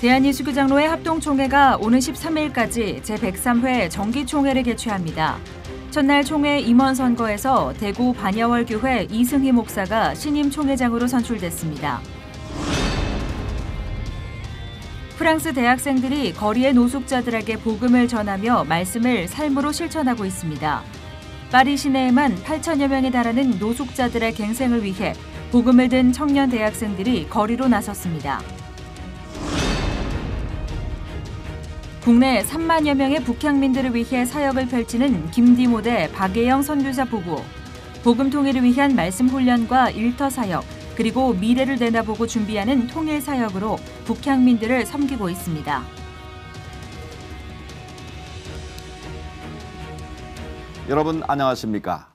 대한예수교장로회 합동총회가 오는 13일까지 제103회 정기총회를 개최합니다. 첫날 총회 임원 선거에서 대구 반야월교회 이승희 목사가 신임 총회장으로 선출됐습니다. 프랑스 대학생들이 거리의 노숙자들에게 복음을 전하며 말씀을 삶으로 실천하고 있습니다. 파리 시내에만 8천여 명에 달하는 노숙자들의 갱생을 위해 복음을 든 청년 대학생들이 거리로 나섰습니다. 국내 3만여 명의 북향민들을 위해 사역을 펼치는 김디모대 박예영 선교사 부부. 복음 통일을 위한 말씀 훈련과 일터 사역, 그리고 미래를 내다보고 준비하는 통일 사역으로 북향민들을 섬기고 있습니다. 여러분 안녕하십니까?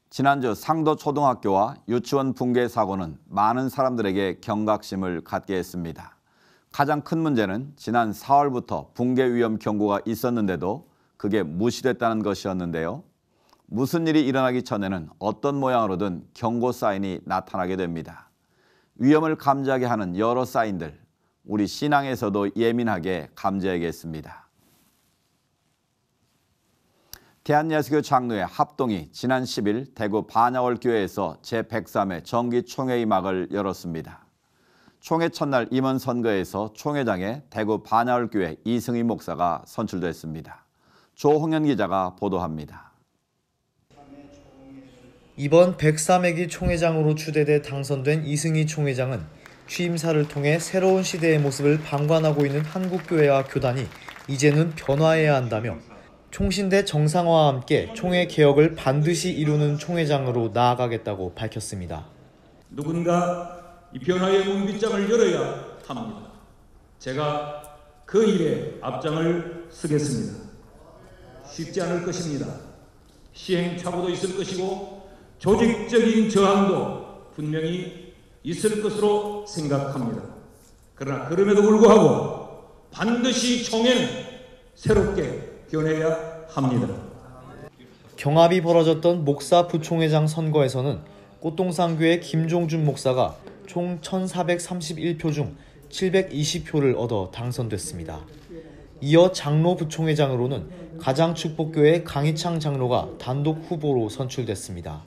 지난주 상도초등학교와 유치원 붕괴 사고는 많은 사람들에게 경각심을 갖게 했습니다. 가장 큰 문제는 지난 4월부터 붕괴 위험 경고가 있었는데도 그게 무시됐다는 것이었는데요. 무슨 일이 일어나기 전에는 어떤 모양으로든 경고 사인이 나타나게 됩니다. 위험을 감지하게 하는 여러 사인들, 우리 신앙에서도 예민하게 감지해야겠습니다. 대한예수교 장로회 합동이 지난 10일 대구 반야월교회에서 제103회 정기총회의 막을 열었습니다. 총회 첫날 임원 선거에서 총회장에 대구 반야월교회 이승희 목사가 선출됐습니다. 조홍현 기자가 보도합니다. 이번 103회기 총회장으로 추대돼 당선된 이승희 총회장은 취임사를 통해 새로운 시대의 모습을 방관하고 있는 한국교회와 교단이 이제는 변화해야 한다며 총신대 정상화와 함께 총회 개혁을 반드시 이루는 총회장으로 나아가겠다고 밝혔습니다. 누군가 이 변화의 문빗장을 열어야 합니다. 제가 그 일에 앞장을 서겠습니다. 쉽지 않을 것입니다. 시행착오도 있을 것이고 조직적인 저항도 분명히 있을 것으로 생각합니다. 그러나 그럼에도 불구하고 반드시 총회는 새롭게 변해야 합니다. 경합이 벌어졌던 목사 부총회장 선거에서는 꽃동산교회 김종준 목사가 총 1,431표 중 720표를 얻어 당선됐습니다. 이어 장로 부총회장으로는 가장축복교회 강희창 장로가 단독 후보로 선출됐습니다.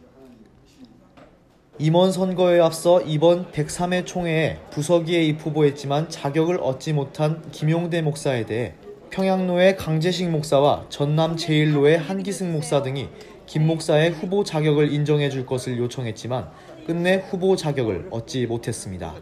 임원 선거에 앞서 이번 103회 총회에 부서기에 입후보했지만 자격을 얻지 못한 김용대 목사에 대해 평양로의 강재식 목사와 전남 제1로의 한기승 목사 등이 김 목사의 후보 자격을 인정해 줄 것을 요청했지만 끝내 후보 자격을 얻지 못했습니다.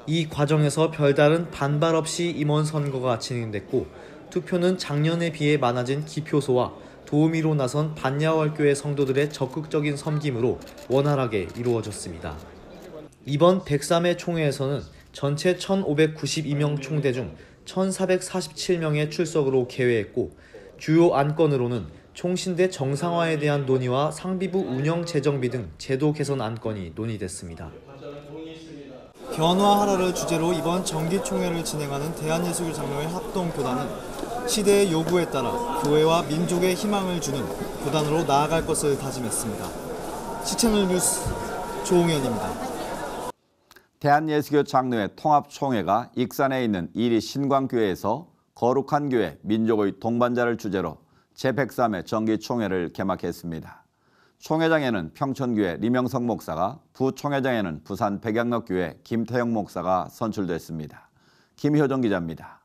이 과정에서 별다른 반발 없이 임원 선거가 진행됐고 투표는 작년에 비해 많아진 기표소와 도우미로 나선 반야월교회 성도들의 적극적인 섬김으로 원활하게 이루어졌습니다. 이번 103회 총회에서는 전체 1,592명 총대 중 1,447명의 출석으로 개회했고 주요 안건으로는 총신대 정상화에 대한 논의와 상비부 운영 재정비 등 제도 개선 안건이 논의됐습니다. 변화하라를 주제로 이번 정기총회를 진행하는 대한예수교 장로회 합동교단은 시대의 요구에 따라 교회와 민족의 희망을 주는 교단으로 나아갈 것을 다짐했습니다. 시채널 뉴스 조홍현입니다. 대한예수교 장로회 통합총회가 익산에 있는 이리 신광교회에서 거룩한 교회 민족의 동반자를 주제로 제103회 정기총회를 개막했습니다. 총회장에는 평촌교회 리명성 목사가, 부총회장에는 부산 백양록교회 김태영 목사가 선출됐습니다. 김효정 기자입니다.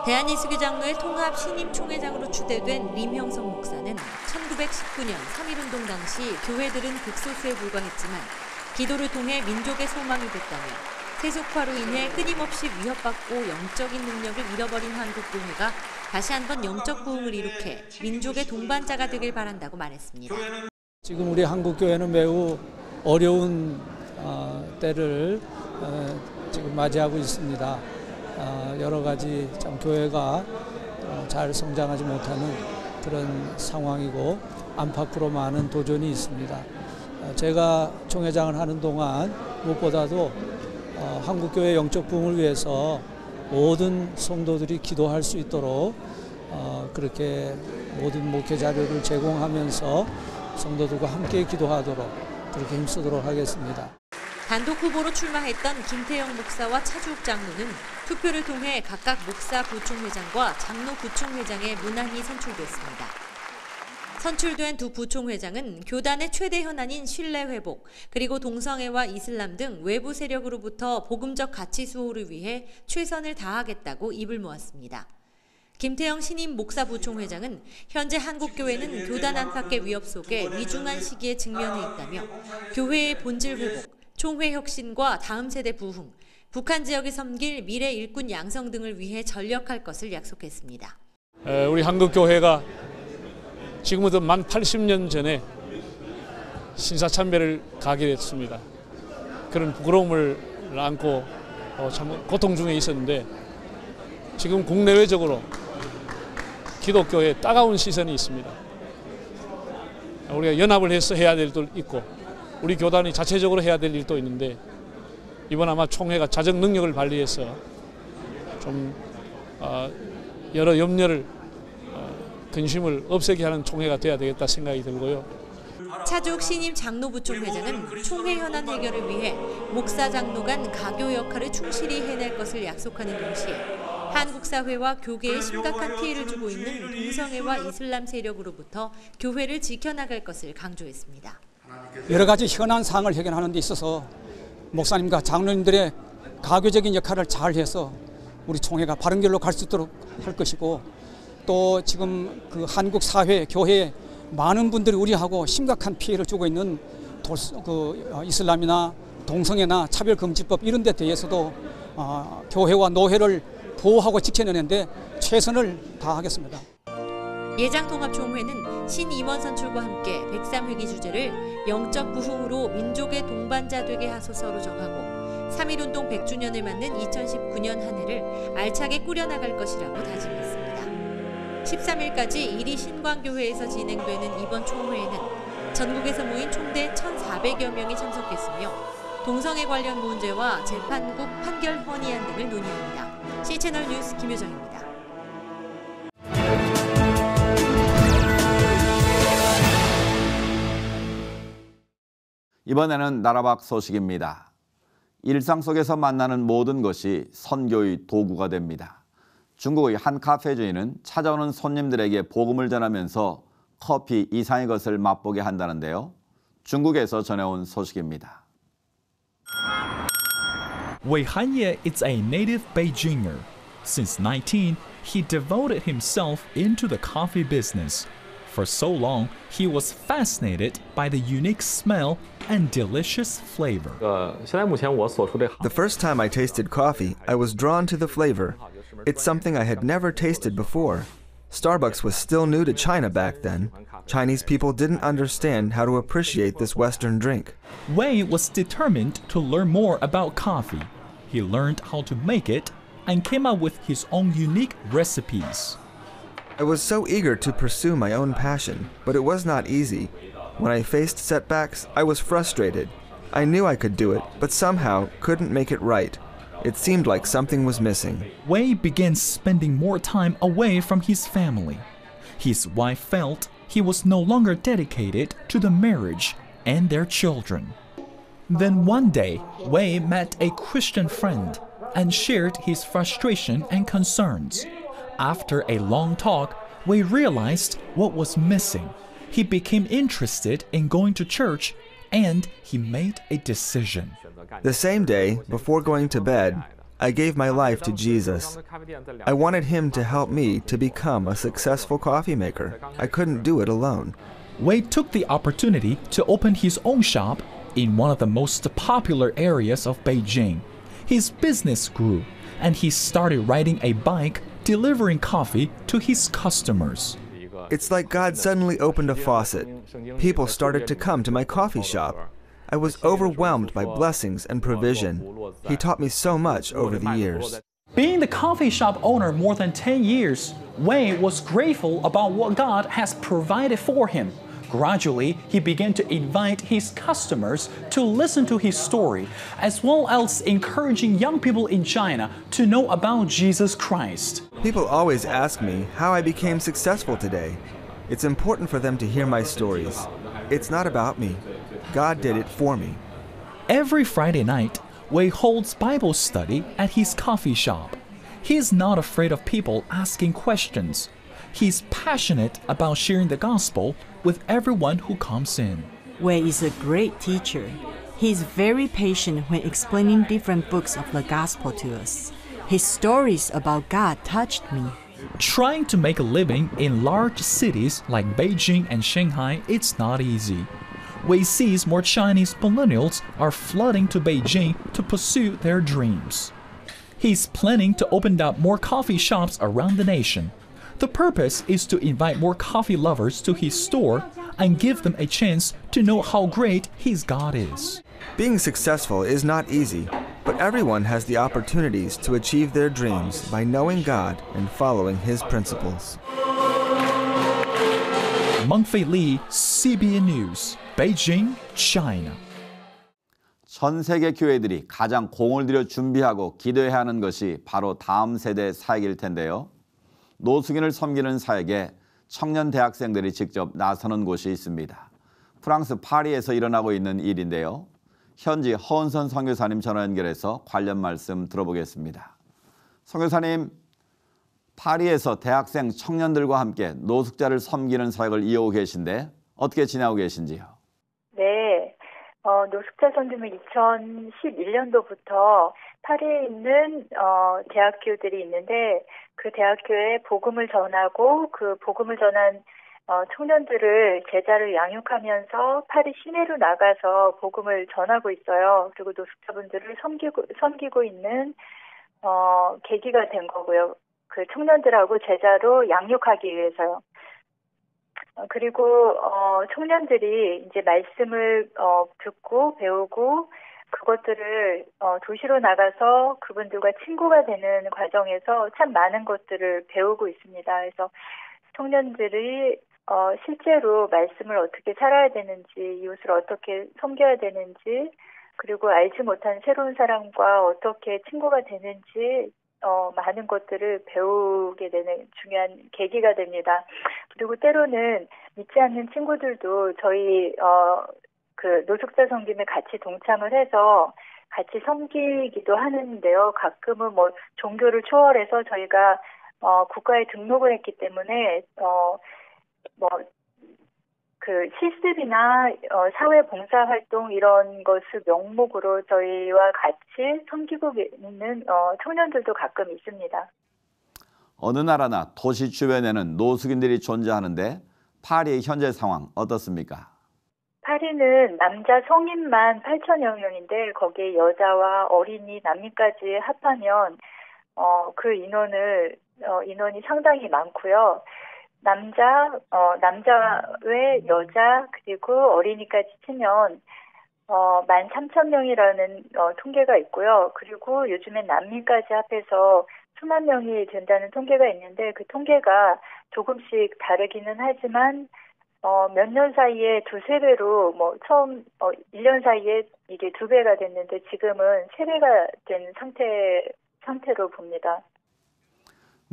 대한예수교 장로회 통합 신임 총회장으로 추대된 림형성 목사는 1919년 3.1운동 당시 교회들은 극소수에 불과했지만 기도를 통해 민족의 소망이 됐다며 세속화로 인해 끊임없이 위협받고 영적인 능력을 잃어버린 한국교회가 다시 한번 영적 부흥을 일으켜 민족의 동반자가 되길 바란다고 말했습니다. 지금 우리 한국교회는 매우 어려운 때를 지금 맞이하고 있습니다. 여러 가지 참 교회가 잘 성장하지 못하는 그런 상황이고 안팎으로 많은 도전이 있습니다. 제가 총회장을 하는 동안 무엇보다도 한국교회 영적 부흥을 위해서 모든 성도들이 기도할 수 있도록 그렇게 모든 목회 자료를 제공하면서 성도들과 함께 기도하도록 그렇게 힘쓰도록 하겠습니다. 단독 후보로 출마했던 김태영 목사와 차주욱 장로는 투표를 통해 각각 목사 부총회장과 장로 부총회장에 무난히 선출됐습니다. 선출된 두 부총회장은 교단의 최대 현안인 신뢰 회복, 그리고 동성애와 이슬람 등 외부 세력으로부터 복음적 가치 수호를 위해 최선을 다하겠다고 입을 모았습니다. 김태영 신임 목사 부총회장은 현재 한국교회는 교단 안팎의 위협 속에 위중한 시기에 직면해 있다며 교회의 본질 회복, 총회 혁신과 다음 세대 부흥, 북한 지역에 섬길 미래 일꾼 양성 등을 위해 전력할 것을 약속했습니다. 우리 한국교회가 지금부터 만 80년 전에 신사참배를 가게 됐습니다. 그런 부끄러움을 안고 참 고통 중에 있었는데 지금 국내외적으로 기독교에 따가운 시선이 있습니다. 우리가 연합을 해서 해야 될 일도 있고 우리 교단이 자체적으로 해야 될 일도 있는데 이번 아마 총회가 자정 능력을 발휘해서 좀 여러 염려를 근심을 없애게 하는 총회가 돼야 되겠다 생각이 들고요. 차주욱 신임 장로부총회장은 총회 현안 해결을 위해 목사 장로 간 가교 역할을 충실히 해낼 것을 약속하는 동시에 한국 사회와 교계에 심각한 피해를 주고 있는 동성애와 이슬람 세력으로부터 교회를 지켜나갈 것을 강조했습니다. 여러 가지 현안 사항을 해결하는 데 있어서 목사님과 장로님들의 가교적인 역할을 잘 해서 우리 총회가 바른 길로 갈 수 있도록 할 것이고, 또 지금 그 한국 사회, 교회에 많은 분들이 우려하고 심각한 피해를 주고 있는 이슬람이나 동성애나 차별금지법 이런 데 대해서도 교회와 노회를 보호하고 지켜내는데 최선을 다하겠습니다. 예장통합총회는 신임원 선출과 함께 103회기 주제를 영적 부흥으로 민족의 동반자 되게 하소서로 정하고 3.1운동 100주년을 맞는 2019년 한 해를 알차게 꾸려나갈 것이라고 다짐했습니다. 13일까지 이리 신광교회에서 진행되는 이번 총회에는 전국에서 모인 총대 1,400여 명이 참석했으며 동성애 관련 문제와 재판국 판결 헌의안 등을 논의합니다. C채널 뉴스 김효정입니다. 이번에는 나라밖 소식입니다. 일상 속에서 만나는 모든 것이 선교의 도구가 됩니다. 중국의 한 카페 주인은 찾아오는 손님들에게 복음을 전하면서 커피 이상의 것을 맛보게 한다는데요. 중국에서 전해온 소식입니다. Wei Hanye is a native Beijinger. Since 19, he devoted himself into the coffee business. For so long, he was fascinated by the unique smell and delicious flavor. The first time I tasted coffee, I was drawn to the flavor. It's something I had never tasted before. Starbucks was still new to China back then. Chinese people didn't understand how to appreciate this Western drink. Wei was determined to learn more about coffee. He learned how to make it and came up with his own unique recipes. I was so eager to pursue my own passion, but it was not easy. When I faced setbacks, I was frustrated. I knew I could do it, but somehow couldn't make it right. It seemed like something was missing. Wei began spending more time away from his family. His wife felt he was no longer dedicated to the marriage and their children. Then one day, Wei met a Christian friend and shared his frustration and concerns. After a long talk, Wei realized what was missing. He became interested in going to church and he made a decision. The same day, before going to bed, I gave my life to Jesus. I wanted him to help me to become a successful coffee maker. I couldn't do it alone. Wei took the opportunity to open his own shop in one of the most popular areas of Beijing. His business grew, and he started riding a bike delivering coffee to his customers. It's like God suddenly opened a faucet. People started to come to my coffee shop. I was overwhelmed by blessings and provision. He taught me so much over the years. Being the coffee shop owner more than 10 years, Wei was grateful about what God has provided for him. Gradually, he began to invite his customers to listen to his story, as well as encouraging young people in China to know about Jesus Christ. People always ask me how I became successful today. It's important for them to hear my stories. It's not about me. God did it for me. Every Friday night, Wei holds Bible study at his coffee shop. He is not afraid of people asking questions. He's passionate about sharing the gospel with everyone who comes in. Wei is a great teacher. He's very patient when explaining different books of the gospel to us. His stories about God touched me. Trying to make a living in large cities like Beijing and Shanghai, it's not easy. Wei sees more Chinese millennials are flooding to Beijing to pursue their dreams. He's planning to open up more coffee shops around the nation. The purpose is to invite more coffee lovers to his store and give them a chance to know how great his God is. Being successful is not easy, but everyone has the opportunities to achieve their dreams by knowing God and following His principles. Mengfei Li, CBN News, Beijing, China. 전 세계 교회들이 가장 공을 들여 준비하고 기도해야 하는 것이 바로 다음 세대 사역일 텐데요. 노숙인을 섬기는 사역에 청년 대학생들이 직접 나서는 곳이 있습니다. 프랑스 파리에서 일어나고 있는 일인데요. 현지 허은선 선교사님 전화 연결해서 관련 말씀 들어보겠습니다. 선교사님, 파리에서 대학생 청년들과 함께 노숙자를 섬기는 사역을 이어오고 계신데 어떻게 지내고 계신지요? 네, 노숙자 섬김을 2011년도부터 파리에 있는 대학교들이 있는데 그 대학교에 복음을 전하고 그 복음을 전한 청년들을 제자로 양육하면서 파리 시내로 나가서 복음을 전하고 있어요. 그리고 노숙자분들을 섬기고 있는 계기가 된 거고요. 그 청년들하고 제자로 양육하기 위해서요. 그리고 청년들이 이제 말씀을 듣고 배우고 그것들을 도시로 나가서 그분들과 친구가 되는 과정에서 참 많은 것들을 배우고 있습니다. 그래서 청년들이 실제로 말씀을 어떻게 살아야 되는지, 이웃을 어떻게 섬겨야 되는지, 그리고 알지 못한 새로운 사람과 어떻게 친구가 되는지 많은 것들을 배우게 되는 중요한 계기가 됩니다. 그리고 때로는 믿지 않는 친구들도 저희 그 노숙자 섬김에 같이 동참을 해서 같이 섬기기도 하는데요. 가끔은 뭐 종교를 초월해서 저희가 국가에 등록을 했기 때문에 그 실습이나 사회 봉사 활동 이런 것을 명목으로 저희와 같이 섬기고 있는 청년들도 가끔 있습니다. 어느 나라나 도시 주변에는 노숙인들이 존재하는데 파리의 현재 상황 어떻습니까? 파리는 남자 성인만 8천여 명인데 거기에 여자와 어린이, 난민까지 합하면 그 인원이 상당히 많고요. 남자 외 여자 그리고 어린이까지 치면 13,000명이라는 통계가 있고요. 그리고 요즘엔 난민까지 합해서 수만 명이 된다는 통계가 있는데 그 통계가 조금씩 다르기는 하지만 몇 년 사이에 두세 배로 처음 1년 사이에 이게 2배가 됐는데 지금은 3배가 된 상태로 봅니다.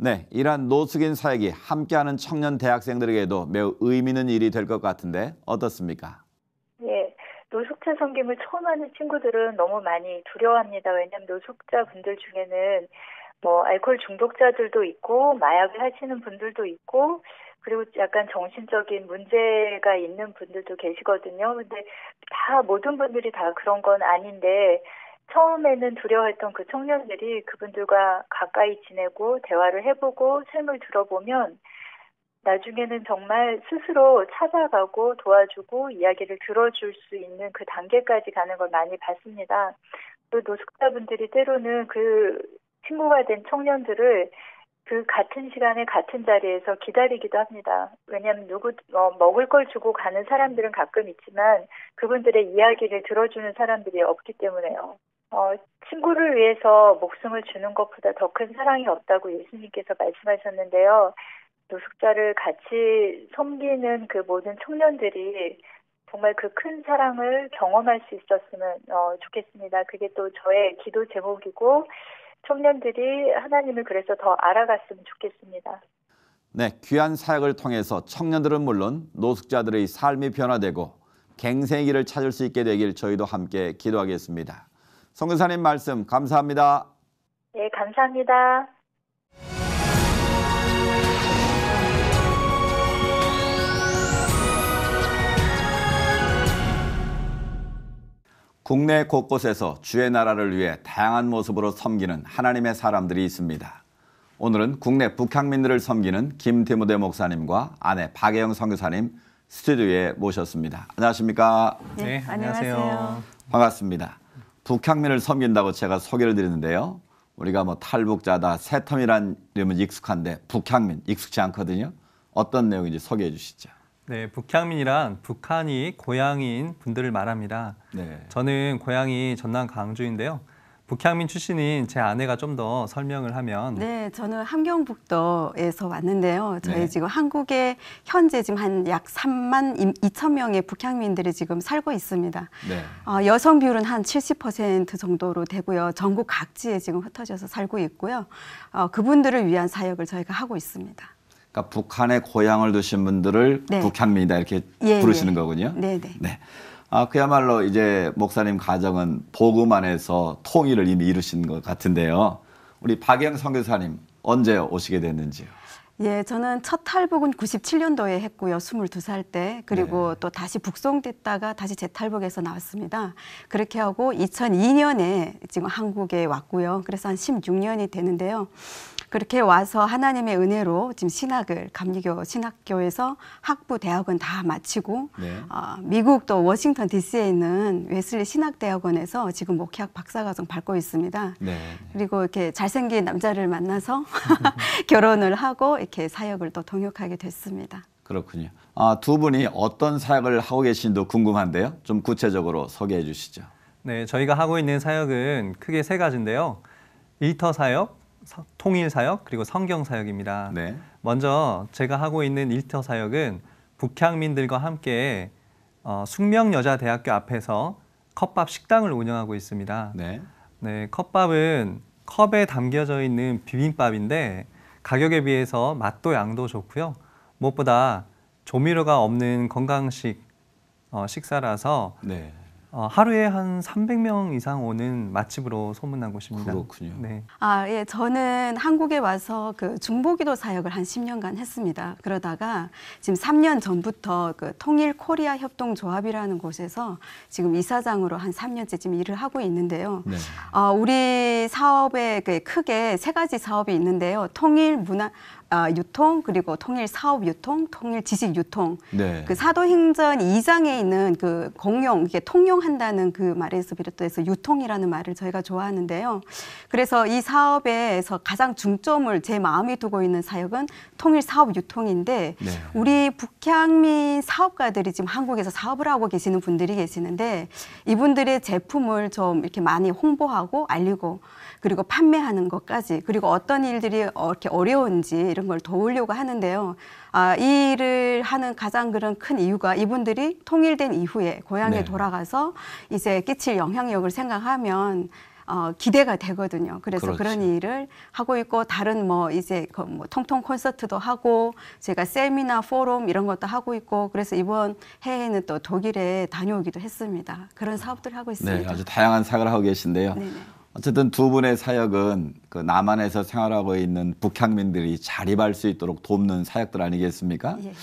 네, 이러한 노숙인 사역이 함께하는 청년 대학생들에게도 매우 의미 있는 일이 될 것 같은데 어떻습니까? 예, 노숙자 섬김을 처음 하는 친구들은 너무 많이 두려워합니다. 왜냐하면 노숙자 분들 중에는 알코올 중독자들도 있고 마약을 하시는 분들도 있고 그리고 약간 정신적인 문제가 있는 분들도 계시거든요. 근데 모든 분들이 다 그런 건 아닌데 처음에는 두려워했던 그 청년들이 그분들과 가까이 지내고 대화를 해보고 삶을 들어보면 나중에는 정말 스스로 찾아가고 도와주고 이야기를 들어줄 수 있는 그 단계까지 가는 걸 많이 봤습니다. 또 노숙자분들이 때로는 그 친구가 된 청년들을 그 같은 시간에 같은 자리에서 기다리기도 합니다. 왜냐하면 먹을 걸 주고 가는 사람들은 가끔 있지만 그분들의 이야기를 들어주는 사람들이 없기 때문에요. 친구를 위해서 목숨을 주는 것보다 더 큰 사랑이 없다고 예수님께서 말씀하셨는데요. 노숙자를 같이 섬기는 그 모든 청년들이 정말 그 큰 사랑을 경험할 수 있었으면 좋겠습니다. 그게 또 저의 기도 제목이고 청년들이 하나님을 그래서 더 알아갔으면 좋겠습니다. 네, 귀한 사역을 통해서 청년들은 물론 노숙자들의 삶이 변화되고 갱생의 길을 찾을 수 있게 되길 저희도 함께 기도하겠습니다. 선교사님 말씀 감사합니다. 네, 감사합니다. 국내 곳곳에서 주의 나라를 위해 다양한 모습으로 섬기는 하나님의 사람들이 있습니다. 오늘은 국내 북향민들을 섬기는 김디모데 목사님과 아내 박예영 선교사님 스튜디오에 모셨습니다. 안녕하십니까? 네, 안녕하세요. 반갑습니다. 북향민을 섬긴다고 제가 소개를 드리는데요. 우리가 뭐 탈북자다, 새텀이란 이름은 익숙한데 북향민 익숙치 않거든요. 어떤 내용인지 소개해 주시죠. 네, 북향민이란 북한이 고향인 분들을 말합니다. 네. 저는 고향이 전남 광주인데요. 북향민 출신인 제 아내가 좀 더 설명을 하면 네, 저는 함경북도에서 왔는데요. 저희 네. 지금 한국에 현재 지금 한 약 3만 2천 명의 북향민들이 지금 살고 있습니다. 네. 여성 비율은 한 70% 정도로 되고요. 전국 각지에 지금 흩어져서 살고 있고요. 그분들을 위한 사역을 저희가 하고 있습니다. 그러니까 북한에 고향을 두신 분들을 네. 북향민이다 이렇게 예, 부르시는 예. 거군요. 네, 네. 네. 그야말로 이제 목사님 가정은 복음 안에서 통일을 이미 이루신 것 같은데요. 우리 박예영 선교사님 언제 오시게 됐는지요? 예, 저는 첫 탈북은 97년도에 했고요. 22살 때. 그리고 또 다시 북송됐다가 다시 재탈북해서 나왔습니다. 그렇게 하고 2002년에 지금 한국에 왔고요. 그래서 한 16년이 되는데요. 그렇게 와서 하나님의 은혜로 지금 신학을 감리교 신학교에서 학부 대학원 다 마치고 미국 또 워싱턴 DC에 있는 웨슬리 신학대학원에서 지금 목회학 박사과정 밟고 있습니다. 네. 그리고 이렇게 잘생긴 남자를 만나서 결혼을 하고 이렇게 사역을 또 동역하게 됐습니다. 그렇군요. 두 분이 어떤 사역을 하고 계신지도 궁금한데요. 좀 구체적으로 소개해 주시죠. 네, 저희가 하고 있는 사역은 크게 세 가지인데요. 일터 사역, 통일 사역, 그리고 성경 사역입니다. 네. 먼저 제가 하고 있는 일터 사역은 북향민들과 함께 숙명여자대학교 앞에서 컵밥 식당을 운영하고 있습니다. 네. 네, 컵밥은 컵에 담겨져 있는 비빔밥인데 가격에 비해서 맛도 양도 좋고요. 무엇보다 조미료가 없는 건강식 식사라서 네. 하루에 한 300명 이상 오는 맛집으로 소문난 곳입니다. 그렇군요. 네. 예, 저는 한국에 와서 그 중보기도 사역을 한 10년간 했습니다. 그러다가 지금 3년 전부터 그 통일 코리아 협동조합이라는 곳에서 지금 이사장으로 한 3년째 지금 일을 하고 있는데요. 네. 우리 사업에 크게 세 가지 사업이 있는데요. 통일 문화 유통, 그리고 통일 사업 유통, 통일 지식 유통. 네. 그 사도행전 2장에 있는 그 공용, 이게 통용한다는 그 말에서 비롯해서 유통이라는 말을 저희가 좋아하는데요. 그래서 이 사업에서 가장 중점을 제 마음이 두고 있는 사역은 통일 사업 유통인데 네. 우리 북향민 사업가들이 지금 한국에서 사업을 하고 계시는 분들이 계시는데 이분들의 제품을 좀 이렇게 많이 홍보하고 알리고 그리고 판매하는 것까지 그리고 어떤 일들이 이렇게 어려운지 이런 걸 도우려고 하는데요. 이 일을 하는 가장 그런 큰 이유가 이분들이 통일된 이후에 고향에 돌아가서 이제 끼칠 영향력을 생각하면 기대가 되거든요. 그래서 그렇죠. 그런 일을 하고 있고 다른 뭐 이제 뭐 통통 콘서트도 하고 제가 세미나 포럼 이런 것도 하고 있고 그래서 이번 해에는 또 독일에 다녀오기도 했습니다. 그런 사업들 하고 있습니다. 네, 아주 다양한 사역을 하고 계신데요. 네네. 어쨌든 두 분의 사역은 그 남한에서 생활하고 있는 북향민들이 자립할 수 있도록 돕는 사역들 아니겠습니까? 예.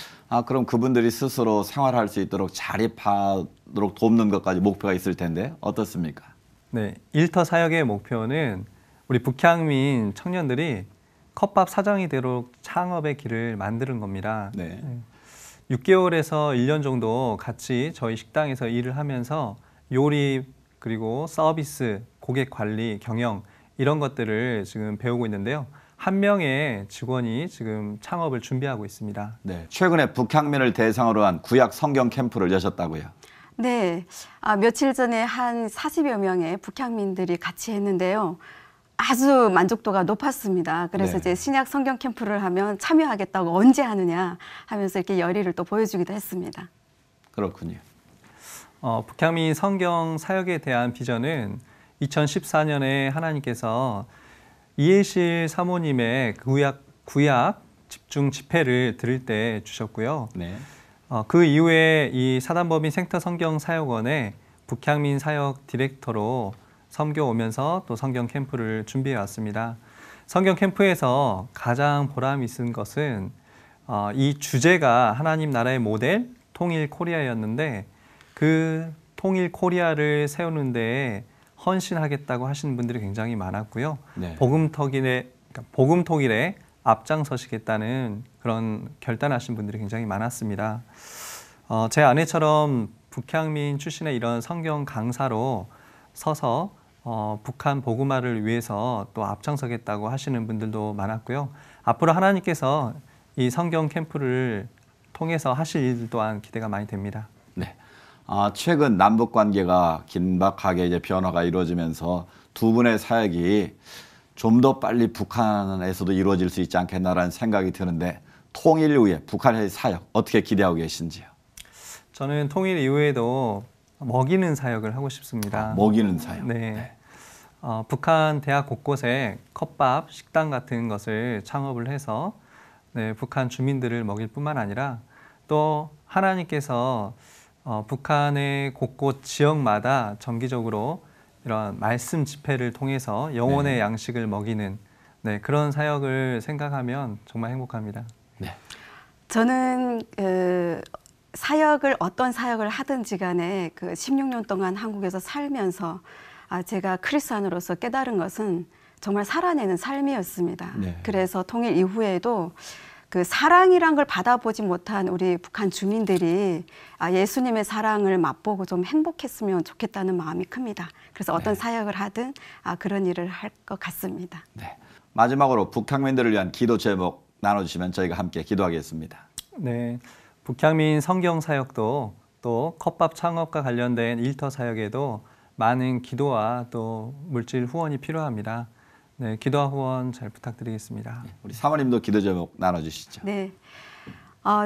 그럼 그분들이 스스로 생활할 수 있도록 자립하도록 돕는 것까지 목표가 있을 텐데 어떻습니까? 네, 일터 사역의 목표는 우리 북향민 청년들이 컵밥 사장이 되도록 창업의 길을 만드는 겁니다. 네. 6개월에서 1년 정도 같이 저희 식당에서 일을 하면서 요리 그리고 서비스, 고객 관리, 경영 이런 것들을 지금 배우고 있는데요. 한 명의 직원이 지금 창업을 준비하고 있습니다. 네, 최근에 북향민을 대상으로 한 구약 성경 캠프를 여셨다고요? 네, 며칠 전에 한 40여 명의 북향민들이 같이 했는데요. 아주 만족도가 높았습니다. 그래서 이제 신약 성경 캠프를 하면 참여하겠다고 언제 하느냐 하면서 이렇게 열의를 또 보여주기도 했습니다. 그렇군요. 북향민 성경 사역에 대한 비전은 2014년에 하나님께서 이해실 사모님의 구약 집중 집회를 들을 때 주셨고요. 네. 그 이후에 이 사단법인 생터 성경사역원에 북향민 사역 디렉터로 섬겨오면서 또 성경 캠프를 준비해 왔습니다. 성경 캠프에서 가장 보람 있은 것은 이 주제가 하나님 나라의 모델 통일 코리아였는데 그 통일 코리아를 세우는 데에 헌신하겠다고 하시는 분들이 굉장히 많았고요. 네. 복음 통일에 앞장서시겠다는 그런 결단하신 분들이 굉장히 많았습니다. 제 아내처럼 북향민 출신의 이런 성경 강사로 서서 북한 복음화를 위해서 또 앞장서겠다고 하시는 분들도 많았고요. 앞으로 하나님께서 이 성경 캠프를 통해서 하실 일 또한 기대가 많이 됩니다. 네. 최근 남북 관계가 긴박하게 이제 변화가 이루어지면서 두 분의 사역이 좀 더 빨리 북한에서도 이루어질 수 있지 않겠나라는 생각이 드는데 통일 이후에 북한의 사역 어떻게 기대하고 계신지요? 저는 통일 이후에도 먹이는 사역을 하고 싶습니다. 먹이는 사역? 네. 북한 대학 곳곳에 컵밥, 식당 같은 것을 창업을 해서 북한 주민들을 먹일 뿐만 아니라 또 하나님께서 북한의 곳곳 지역마다 정기적으로 이런 말씀 집회를 통해서 영혼의 양식을 먹이는 그런 사역을 생각하면 정말 행복합니다. 네. 저는 사역을 어떤 사역을 하든지 간에 그 16년 동안 한국에서 살면서 제가 크리스찬으로서 깨달은 것은 정말 살아내는 삶이었습니다. 네. 그래서 통일 이후에도 그 사랑이란 걸 받아보지 못한 우리 북한 주민들이 예수님의 사랑을 맛보고 좀 행복했으면 좋겠다는 마음이 큽니다. 그래서 어떤 사역을 하든 그런 일을 할 것 같습니다. 네. 마지막으로 북향민들을 위한 기도 제목 나눠주시면 저희가 함께 기도하겠습니다. 네, 북향민 성경 사역도 또 컵밥 창업과 관련된 일터 사역에도 많은 기도와 또 물질 후원이 필요합니다. 네, 기도와 후원 잘 부탁드리겠습니다. 우리 사모님도 기도 제목 나눠주시죠. 네,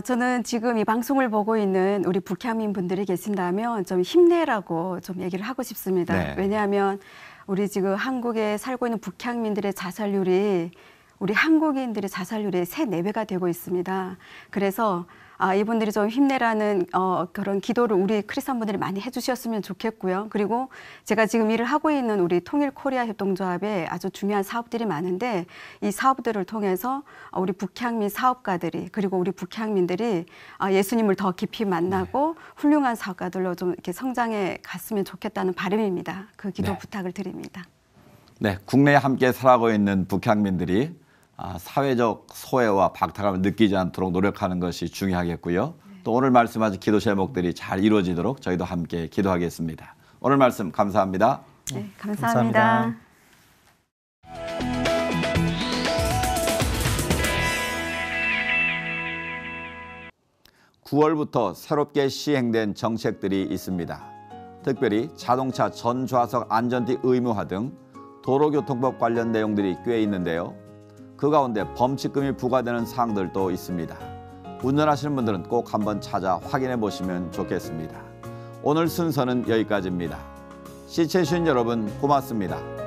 저는 지금 이 방송을 보고 있는 우리 북향민 분들이 계신다면 좀 힘내라고 좀 얘기를 하고 싶습니다. 네. 왜냐하면 우리 지금 한국에 살고 있는 북향민들의 자살률이 우리 한국인들의 자살률의 3~4배가 되고 있습니다. 그래서 이분들이 좀 힘내라는 그런 기도를 우리 크리스찬 분들이 많이 해주셨으면 좋겠고요. 그리고 제가 지금 일을 하고 있는 우리 통일 코리아 협동조합에 아주 중요한 사업들이 많은데 이 사업들을 통해서 우리 북향민 사업가들이 그리고 우리 북향민들이 예수님을 더 깊이 만나고 훌륭한 사업가들로 좀 이렇게 성장해 갔으면 좋겠다는 바람입니다. 그 기도 부탁을 드립니다. 네, 국내에 함께 살아가고 있는 북향민들이 사회적 소외와 박탈감을 느끼지 않도록 노력하는 것이 중요하겠고요. 또 오늘 말씀하신 기도 제목들이 잘 이루어지도록 저희도 함께 기도하겠습니다. 오늘 말씀 감사합니다. 네, 감사합니다. 9월부터 새롭게 시행된 정책들이 있습니다. 특별히 자동차 전 좌석 안전띠 의무화 등 도로교통법 관련 내용들이 꽤 있는데요. 그 가운데 범칙금이 부과되는 사항들도 있습니다. 운전하시는 분들은 꼭 한번 찾아 확인해 보시면 좋겠습니다. 오늘 순서는 여기까지입니다. 시청해주신 여러분 고맙습니다.